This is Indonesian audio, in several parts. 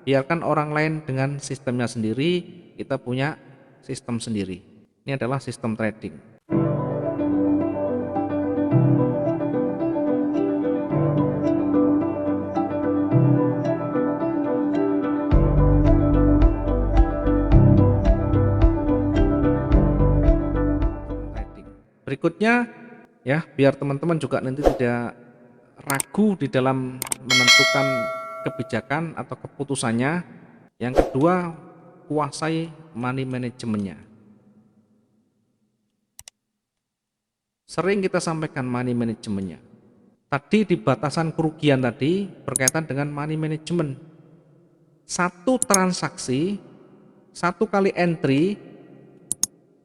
biarkan orang lain dengan sistemnya sendiri, kita punya sistem sendiri. Ini adalah sistem trading. Berikutnya ya, biar teman-teman juga nanti tidak ragu di dalam menentukan kebijakan atau keputusannya. Yang kedua, kuasai money manajemennya. Sering kita sampaikan money manajemennya. Tadi di batasan kerugian tadi berkaitan dengan money management. Satu transaksi, satu kali entry,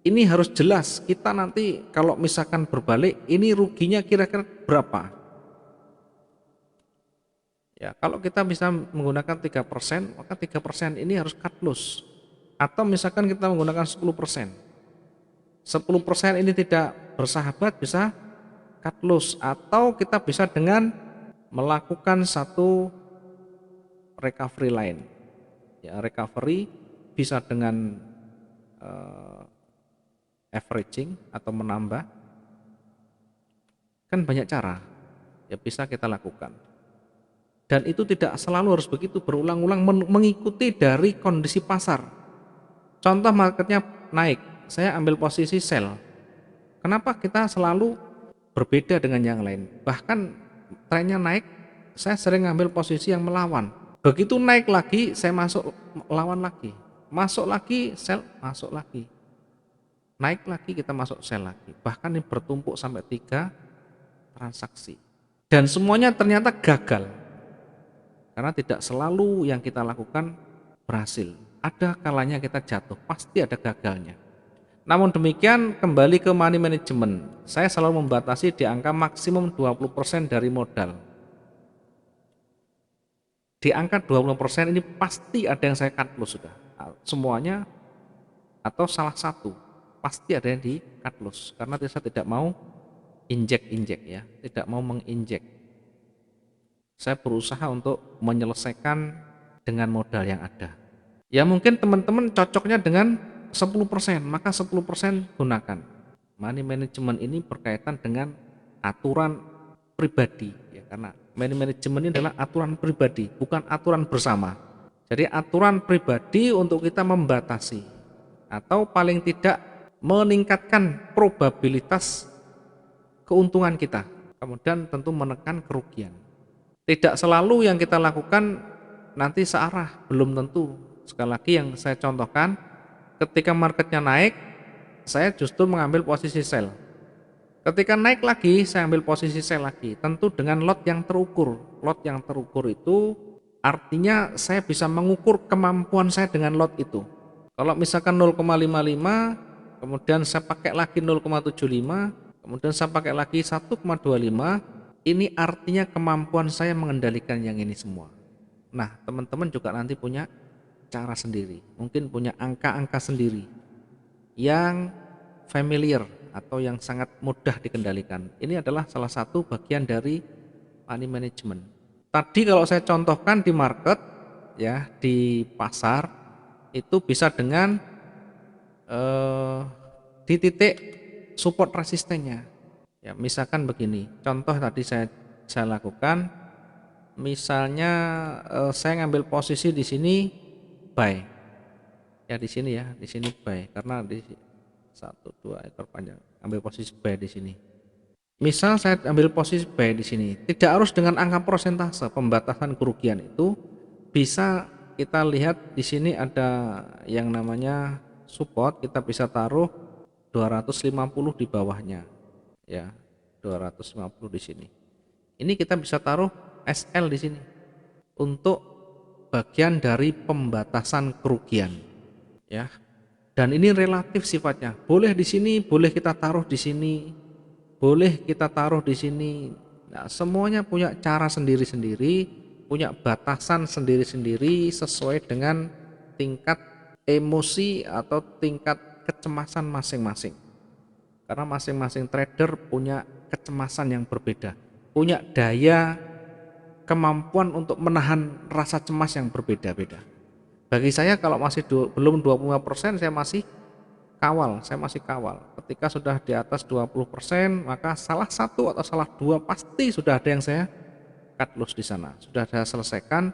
ini harus jelas. Kita nanti kalau misalkan berbalik, ini ruginya kira-kira berapa? Ya, kalau kita bisa menggunakan 3%, maka 3% ini harus cut loss. Atau misalkan kita menggunakan 10%. 10% ini tidak bersahabat, bisa cut loss. Atau kita bisa dengan melakukan satu recovery line. Ya, recovery bisa dengan averaging atau menambah. Kan banyak cara ya bisa kita lakukan. Dan itu tidak selalu harus begitu, berulang-ulang mengikuti dari kondisi pasar. Contoh marketnya naik, saya ambil posisi sell. Kenapa kita selalu berbeda dengan yang lain? Bahkan trennya naik, saya sering ambil posisi yang melawan. Begitu naik lagi, saya masuk lawan lagi. Masuk lagi, sell, masuk lagi. Naik lagi, kita masuk sell lagi. Bahkan ini bertumpuk sampai 3 transaksi. Dan semuanya ternyata gagal. Karena tidak selalu yang kita lakukan berhasil. Ada kalanya kita jatuh, pasti ada gagalnya. Namun demikian, kembali ke money management, saya selalu membatasi di angka maksimum 20% dari modal. Di angka 20% ini pasti ada yang saya cut loss sudah. Semuanya atau salah satu pasti ada yang di cut loss, karena saya tidak mau injek ya, tidak mau menginjek. Saya berusaha untuk menyelesaikan dengan modal yang ada. Ya mungkin teman-teman cocoknya dengan 10%, maka 10% gunakan. Money management ini berkaitan dengan aturan pribadi ya, karena money management ini adalah aturan pribadi, bukan aturan bersama. Jadi aturan pribadi untuk kita membatasi atau paling tidak meningkatkan probabilitas keuntungan kita, kemudian tentu menekan kerugian. Tidak selalu yang kita lakukan nanti searah, belum tentu. Sekali lagi yang saya contohkan, ketika marketnya naik, saya justru mengambil posisi sell. Ketika naik lagi, saya ambil posisi sell lagi, tentu dengan lot yang terukur. Lot yang terukur itu artinya saya bisa mengukur kemampuan saya dengan lot itu. Kalau misalkan 0,55, kemudian saya pakai lagi 0,75, kemudian saya pakai lagi 1,25, ini artinya kemampuan saya mengendalikan yang ini semua. Nah, teman-teman juga nanti punya cara sendiri, mungkin punya angka-angka sendiri yang familiar atau yang sangat mudah dikendalikan. Ini adalah salah satu bagian dari money management. Tadi kalau saya contohkan di market ya, di pasar itu bisa dengan di titik support resistennya. Ya, misalkan begini, contoh tadi saya lakukan, misalnya saya ngambil posisi di sini buy, ya di sini ya, di sini buy, karena di 1-2 ekor panjang, ambil posisi buy di sini. Misal saya ambil posisi buy di sini, tidak harus dengan angka persentase pembatasan kerugian itu, bisa kita lihat di sini ada yang namanya support, kita bisa taruh 250 di bawahnya. Ya, 250 di sini. Ini kita bisa taruh SL di sini untuk bagian dari pembatasan kerugian, ya. Dan ini relatif sifatnya. Boleh di sini, boleh kita taruh di sini, boleh kita taruh di sini. Nah, semuanya punya cara sendiri-sendiri, punya batasan sendiri-sendiri sesuai dengan tingkat emosi atau tingkat kecemasan masing-masing. Karena masing-masing trader punya kecemasan yang berbeda, punya daya kemampuan untuk menahan rasa cemas yang berbeda-beda. Bagi saya kalau masih belum 25% saya masih kawal. Ketika sudah di atas 20%, maka salah satu atau salah dua pasti sudah ada yang saya cut loss di sana. Sudah saya selesaikan,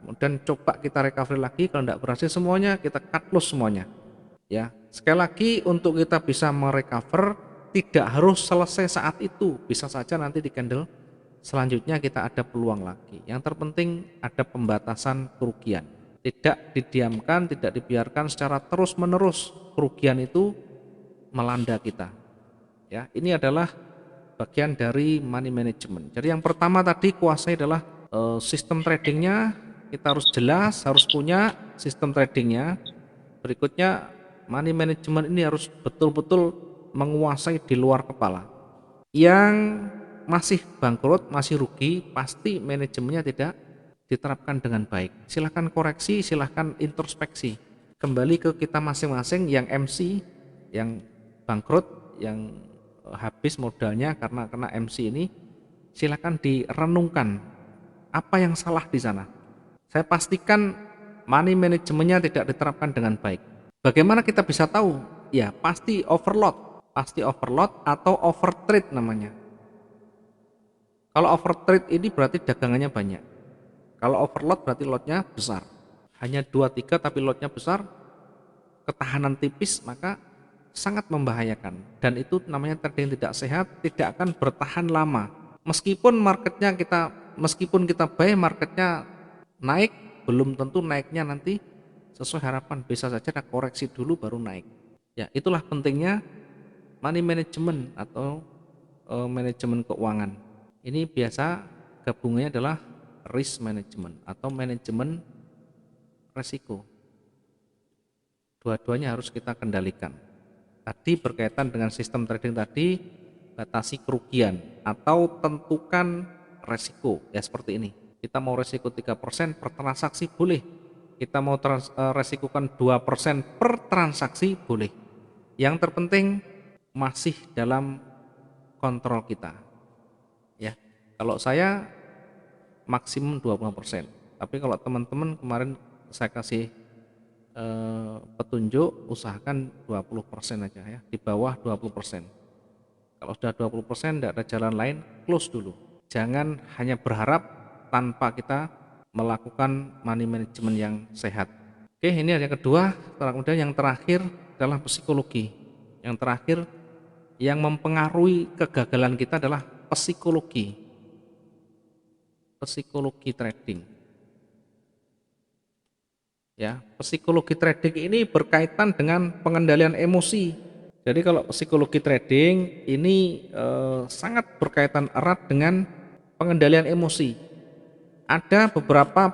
kemudian coba kita recovery lagi, kalau tidak berhasil semuanya, kita cut loss semuanya. Ya, sekali lagi untuk kita bisa merecover tidak harus selesai saat itu, bisa saja nanti di candle selanjutnya kita ada peluang lagi. Yang terpenting ada pembatasan kerugian. Tidak didiamkan, tidak dibiarkan secara terus-menerus kerugian itu melanda kita. Ya, ini adalah bagian dari money management. Jadi yang pertama tadi kuasai adalah sistem tradingnya, kita harus jelas, harus punya sistem tradingnya. Berikutnya money management ini harus betul-betul menguasai di luar kepala. Yang masih bangkrut, masih rugi, pasti manajemennya tidak diterapkan dengan baik. Silahkan koreksi, silahkan introspeksi. Kembali ke kita masing-masing, yang MC, yang bangkrut, yang habis modalnya karena kena MC ini, silahkan direnungkan apa yang salah di sana. Saya pastikan money manajemennya tidak diterapkan dengan baik. Bagaimana kita bisa tahu? Ya pasti overload atau overtrade namanya. Kalau overtrade ini berarti dagangannya banyak. Kalau overload berarti lotnya besar. Hanya 2-3 tapi lotnya besar, ketahanan tipis, maka sangat membahayakan. Dan itu namanya trading tidak sehat, tidak akan bertahan lama. Meskipun kita buy, marketnya naik, belum tentu naiknya nanti sesuai harapan. Bisa saja ada koreksi dulu baru naik. Ya, itulah pentingnya money management atau manajemen keuangan. Ini biasa gabungannya adalah risk management atau manajemen resiko. Dua-duanya harus kita kendalikan. Tadi berkaitan dengan sistem trading tadi, batasi kerugian atau tentukan resiko. Ya seperti ini. Kita mau resiko 3% per transaksi boleh. Kita mau resikokan 2% per transaksi boleh. Yang terpenting masih dalam kontrol kita. Ya. Kalau saya maksimum 20%. Tapi kalau teman-teman kemarin saya kasih petunjuk, usahakan 20% aja ya, di bawah 20%. Kalau sudah 20% tidak ada jalan lain, close dulu. Jangan hanya berharap tanpa kita melakukan money management yang sehat. Oke, ini yang kedua. Kemudian yang terakhir adalah psikologi. Yang terakhir yang mempengaruhi kegagalan kita adalah psikologi trading. Ya, psikologi trading ini berkaitan dengan pengendalian emosi. Jadi kalau psikologi trading ini sangat berkaitan erat dengan pengendalian emosi. Ada beberapa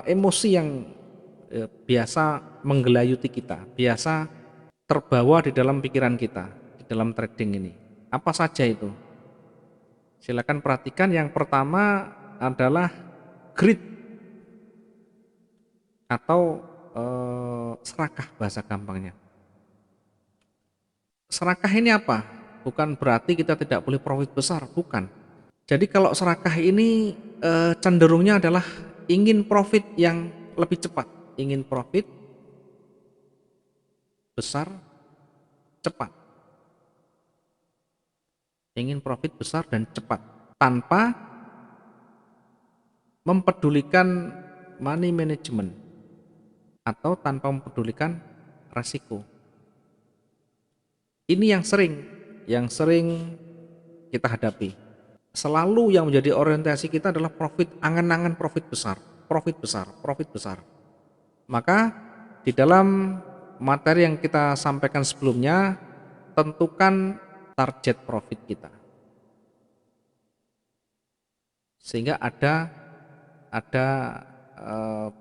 emosi yang biasa menggelayuti kita, biasa terbawa di dalam pikiran kita di dalam trading ini. Apa saja itu? Silakan perhatikan. Yang pertama adalah greed atau serakah, bahasa gampangnya. Serakah ini apa? Bukan berarti kita tidak boleh profit besar, bukan. Jadi kalau serakah ini cenderungnya adalah ingin profit yang lebih cepat, ingin profit besar cepat, ingin profit besar dan cepat tanpa mempedulikan money management atau tanpa mempedulikan resiko. Ini yang sering kita hadapi. Selalu yang menjadi orientasi kita adalah profit, angan-angan profit besar. Maka di dalam materi yang kita sampaikan sebelumnya, tentukan target profit kita. Sehingga ada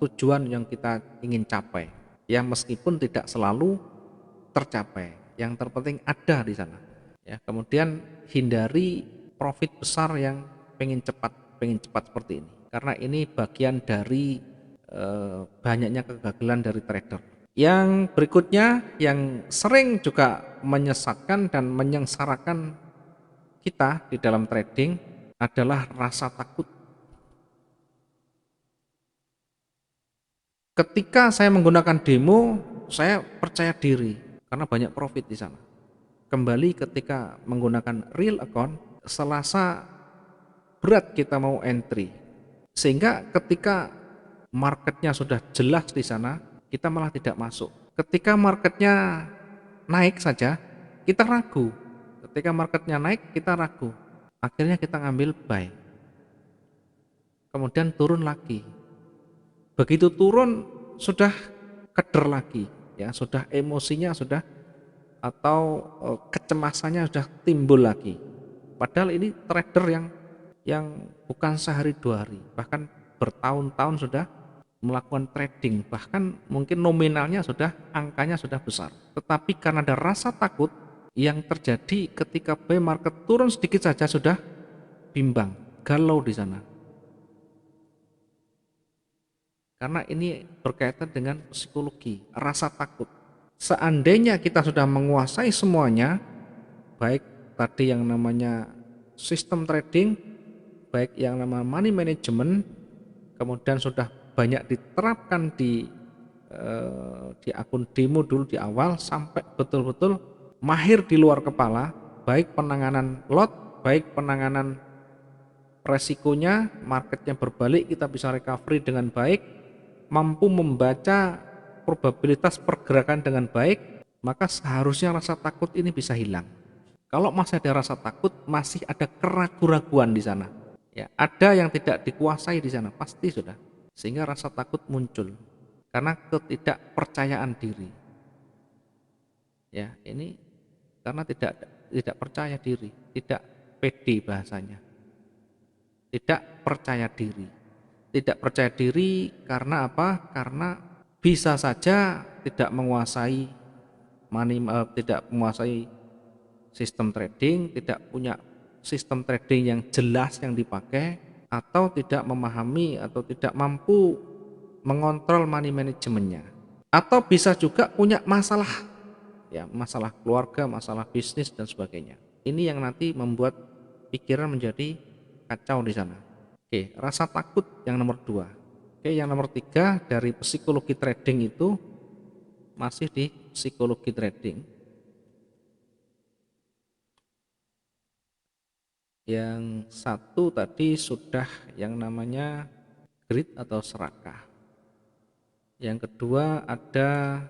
tujuan yang kita ingin capai. Ya meskipun tidak selalu tercapai, yang terpenting ada di sana. Ya, kemudian hindari profit besar yang pengen cepat seperti ini. Karena ini bagian dari banyaknya kegagalan dari trader. Yang berikutnya yang sering juga menyesatkan dan menyengsarakan kita di dalam trading adalah rasa takut. Ketika saya menggunakan demo, saya percaya diri karena banyak profit di sana. Kembali ketika menggunakan real account, selasa berat kita mau entry. Sehingga ketika marketnya sudah jelas di sana, kita malah tidak masuk. Ketika marketnya naik saja, kita ragu. Ketika marketnya naik, kita ragu. Akhirnya kita ngambil buy. Kemudian turun lagi. Begitu turun sudah keder lagi, ya sudah emosinya sudah atau kecemasannya sudah timbul lagi. Padahal ini trader yang bukan sehari dua hari, bahkan bertahun-tahun sudah melakukan trading, bahkan mungkin nominalnya sudah angkanya sudah besar. Tetapi karena ada rasa takut yang terjadi ketika buy market turun sedikit saja sudah bimbang, galau di sana. Karena ini berkaitan dengan psikologi, rasa takut. Seandainya kita sudah menguasai semuanya, baik tadi yang namanya sistem trading, baik yang namanya money management, kemudian sudah banyak diterapkan di akun demo dulu di awal sampai betul-betul mahir di luar kepala, baik penanganan lot, baik penanganan resikonya, marketnya berbalik kita bisa recovery dengan baik, mampu membaca probabilitas pergerakan dengan baik, maka seharusnya rasa takut ini bisa hilang. Kalau masih ada rasa takut, masih ada keraguan-raguan di sana. Ya, ada yang tidak dikuasai di sana, pasti sudah. Sehingga rasa takut muncul karena ketidakpercayaan diri. Ya, ini karena tidak percaya diri, tidak pede bahasanya. Tidak percaya diri. Tidak percaya diri karena apa? Karena bisa saja tidak menguasai tidak menguasai sistem trading, tidak punya sistem trading yang jelas yang dipakai, atau tidak memahami atau tidak mampu mengontrol money manajemennya, atau bisa juga punya masalah, ya masalah keluarga, masalah bisnis dan sebagainya. Ini yang nanti membuat pikiran menjadi kacau di sana. Oke, rasa takut yang nomor 2. Oke, yang nomor 3 dari psikologi trading itu masih di psikologi trading. Yang satu tadi sudah yang namanya greed atau serakah. Yang kedua ada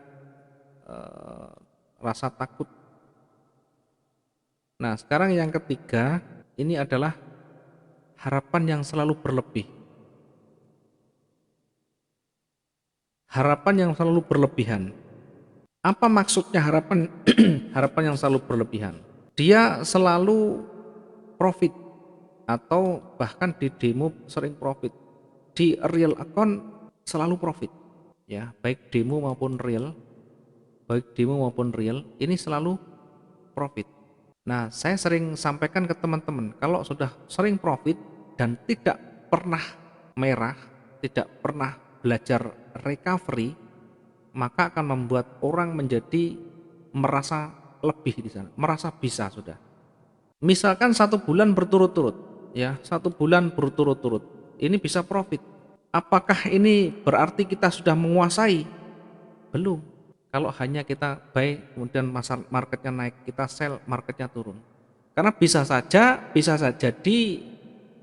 rasa takut. Nah, sekarang yang ketiga ini adalah harapan yang selalu berlebih. Harapan yang selalu berlebihan. Apa maksudnya harapan harapan yang selalu berlebihan? Dia selalu profit atau bahkan di demo sering profit. Di real account selalu profit. Ya, baik demo maupun real, ini selalu profit. Nah, saya sering sampaikan ke teman-teman, kalau sudah sering profit dan tidak pernah merah, tidak pernah belajar recovery, maka akan membuat orang menjadi merasa lebih di sana, merasa bisa sudah. Misalkan 1 bulan berturut-turut, ya 1 bulan berturut-turut, ini bisa profit. Apakah ini berarti kita sudah menguasai? Belum. Kalau hanya kita buy kemudian marketnya naik, kita sell marketnya turun. Karena bisa saja di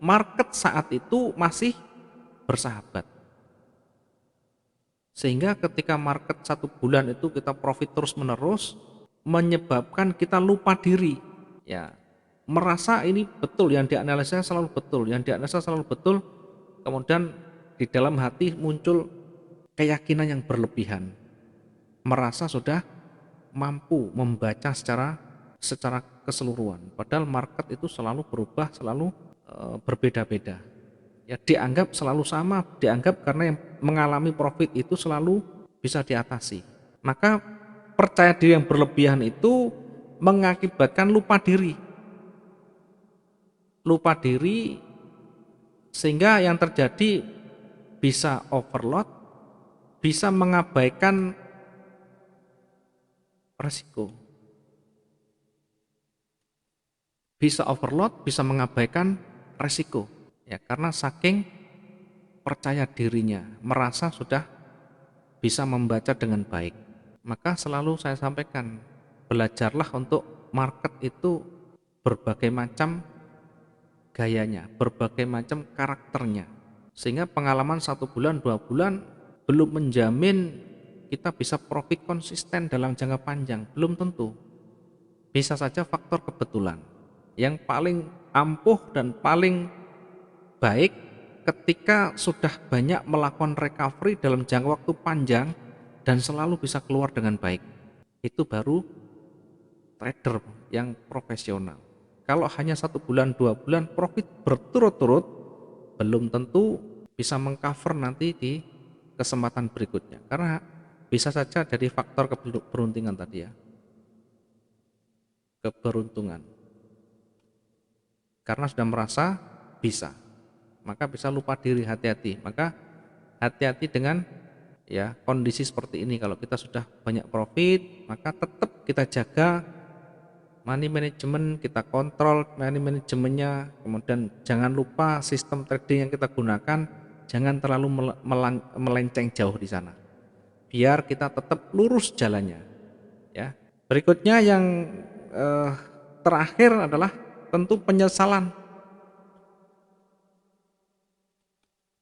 market saat itu masih bersahabat. Sehingga ketika market 1 bulan itu kita profit terus menerus, menyebabkan kita lupa diri, ya merasa ini betul, yang dianalisa selalu betul, kemudian di dalam hati muncul keyakinan yang berlebihan, merasa sudah mampu membaca secara keseluruhan, padahal market itu selalu berubah, selalu berbeda-beda. Ya dianggap selalu sama, dianggap karena yang mengalami profit itu selalu bisa diatasi. Maka percaya diri yang berlebihan itu mengakibatkan lupa diri. Lupa diri sehingga yang terjadi bisa overload, bisa mengabaikan resiko. Bisa overload, bisa mengabaikan resiko. Ya, karena saking percaya dirinya, merasa sudah bisa membaca dengan baik. Maka selalu saya sampaikan, belajarlah untuk market itu berbagai macam gayanya, berbagai macam karakternya. Sehingga pengalaman 1 bulan, 2 bulan belum menjamin kita bisa profit konsisten dalam jangka panjang, belum tentu. Bisa saja faktor kebetulan. Yang paling ampuh dan paling baik ketika sudah banyak melakukan recovery dalam jangka waktu panjang dan selalu bisa keluar dengan baik. Itu baru trader yang profesional. Kalau hanya 1 bulan, 2 bulan profit berturut-turut, belum tentu bisa mengcover nanti di kesempatan berikutnya. Karena bisa saja dari faktor keberuntungan tadi ya. Keberuntungan. Karena sudah merasa bisa, maka bisa lupa diri, hati-hati. Maka hati-hati dengan ya kondisi seperti ini. Kalau kita sudah banyak profit, maka tetap kita jaga money management, kita kontrol money managementnya. Kemudian jangan lupa sistem trading yang kita gunakan jangan terlalu melenceng jauh di sana, biar kita tetap lurus jalannya ya. Berikutnya yang terakhir adalah tentu penyesalan.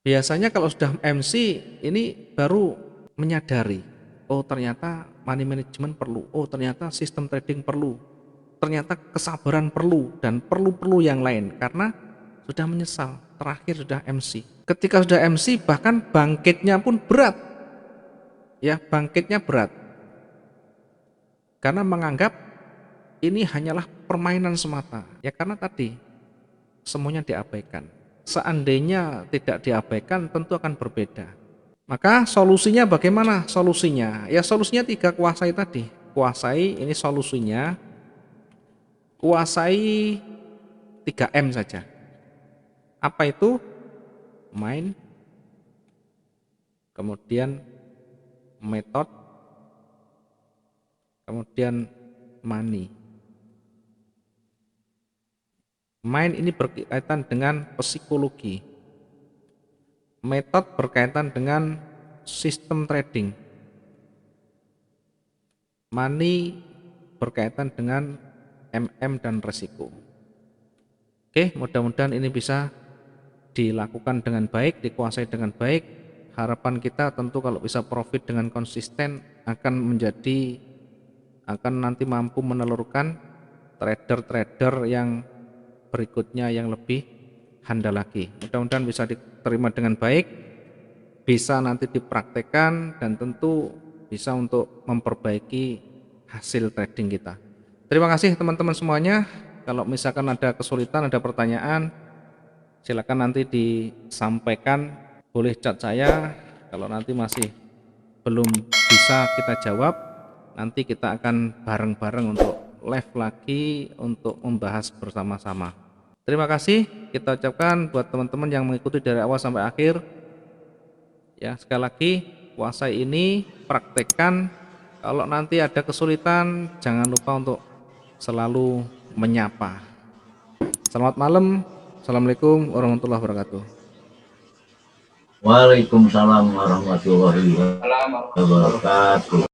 Biasanya kalau sudah MC ini baru menyadari, oh ternyata money management perlu, oh ternyata sistem trading perlu, ternyata kesabaran perlu, dan perlu yang lain, karena sudah menyesal, terakhir sudah MC. Ketika sudah MC bahkan bangkitnya pun berat, ya bangkitnya berat, karena menganggap ini hanyalah permainan semata, ya karena tadi semuanya diabaikan. Seandainya tidak diabaikan tentu akan berbeda. Maka solusinya bagaimana? Solusinya ya solusinya 3 kuasai tadi. Kuasai, ini solusinya kuasai 3M saja. Apa itu? Mind, kemudian method, kemudian money. Mind ini berkaitan dengan psikologi, metode berkaitan dengan sistem trading, money berkaitan dengan MM dan resiko. Oke, mudah-mudahan ini bisa dilakukan dengan baik, dikuasai dengan baik. Harapan kita tentu kalau bisa profit dengan konsisten akan nanti mampu menelurkan trader-trader yang berikutnya yang lebih handal lagi. Mudah-mudahan bisa diterima dengan baik, bisa nanti dipraktekkan, dan tentu bisa untuk memperbaiki hasil trading kita. Terima kasih teman-teman semuanya. Kalau misalkan ada kesulitan, ada pertanyaan, silakan nanti disampaikan, boleh chat saya. Kalau nanti masih belum bisa kita jawab, nanti kita akan bareng-bareng untuk live lagi untuk membahas bersama-sama. Terima kasih kita ucapkan buat teman-teman yang mengikuti dari awal sampai akhir. Ya, sekali lagi kuasai ini praktekkan. Kalau nanti ada kesulitan jangan lupa untuk selalu menyapa. Selamat malam. Assalamualaikum warahmatullahi wabarakatuh. Waalaikumsalam warahmatullahi wabarakatuh.